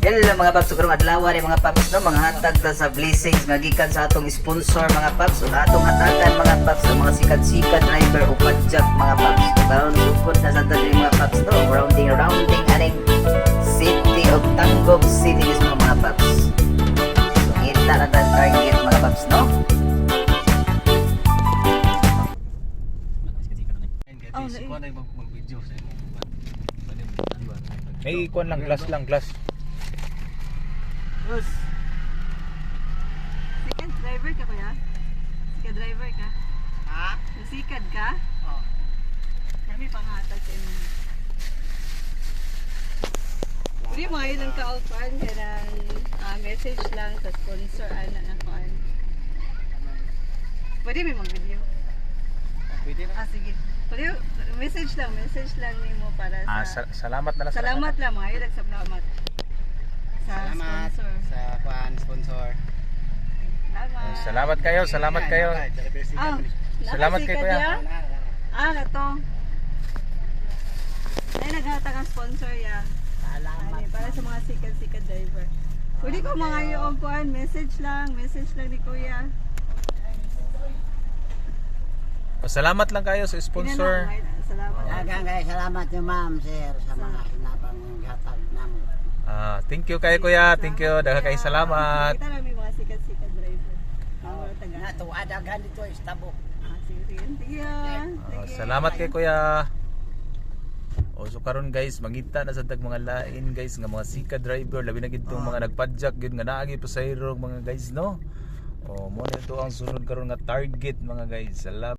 Hello mga paps, karong adlaw ni mga paps no, mga hatag ta sa blessings nga gikan sa atong sponsor mga paps. Ug atong hatagan mga paps sa mga sikat-sikat driver o padjak mga paps. Karon sugod na sa tadi mga paps no, rounding aning city of Tanggob City mismo mga paps. So kita na tang target mga paps no. May ikuan lang, glass lang, glass. Yes. Sikad driver ka kuya? Sikad driver ka? Ha? Nasikad ka? Oh. Kami panghatag sa inyo. Pwede mo ngayon ng ka-alpan kaya message lang sa sponsor ana na kuan. Pwede may mag-video? Pwede na. Sige. Pwede message lang nimo para sa Salamat na lang. salamat lang mga ilag salamat. Sa sponsor. sa sponsor. Salamat. Salamat kayo, salamat kayo. Ah, Salamat kay nakasikat kuya. ya? Nato. Ay, naghatag ang sponsor ya. Salamat. Para sa mga sikat-sikat driver. Pwede ko mga yung kuhan, message lang ni kuya. Salamat lang kayo sa sponsor. Salamat. Daghang kay salamat ni ma'am sir sa mga hinabang hatag namo. Thank you kayo kuya, thank you. Daghang kayo salamat. Kita lang may mga sikat-sikat driver. Mga taga. Nato adaghan dito istabo. Sige. Thank you. Salamat kay kuya. So karon guys, mangita na sa tag mga lain guys nga mga sika driver, labi na gid tong mga nagpadjak gyud nga naagi pasayro mga guys no. Mo na ito ang sunod karon nga target mga guys. Salamat.